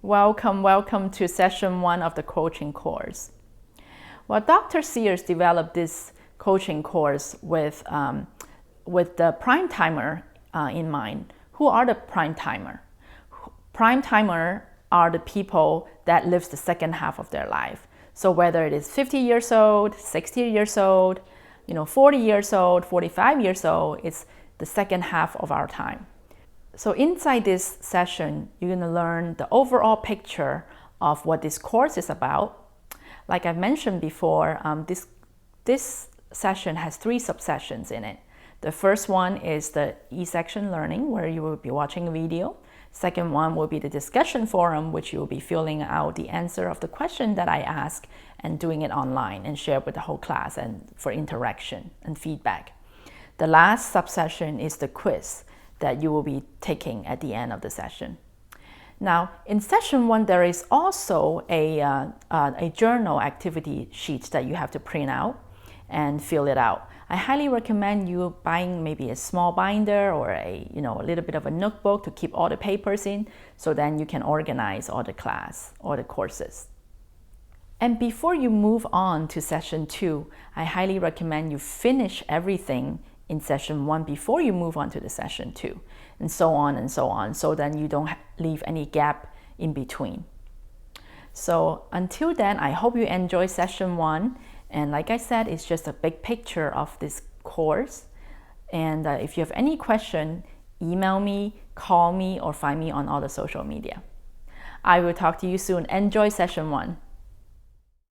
Welcome to session 1 of the coaching course. Well, Dr. Sears developed this coaching course with the prime timer in mind. Who are the prime timer? Prime timer are the people that lives the second half of their life. So whether it is 50 years old, 60 years old, 40 years old, 45 years old, it's the second half of our time. So inside this session, you're going to learn the overall picture of what this course is about. Like I've mentioned before, this session has 3 subsessions in it. The first one is the E-section learning, where you will be watching a video. Second one will be the discussion forum, which you will be filling out the answer of the question that I ask and doing it online and share with the whole class and for interaction and feedback. The last subsession is the quiz that you will be taking at the end of the session. Now, in session 1, there is also a journal activity sheet that you have to print out and fill it out. I highly recommend you buying maybe a small binder or a little bit of a notebook to keep all the papers in, so then you can organize all the class or the courses. And before you move on to session 2, I highly recommend you finish everything in session 1 before you move on to the session 2, and so on, so then you don't leave any gap in between. So until then, I hope you enjoy session 1, and like I said, it's just a big picture of this course. And if you have any question, email me, call me, or find me on all the social media. I will talk to you soon. Enjoy session 1.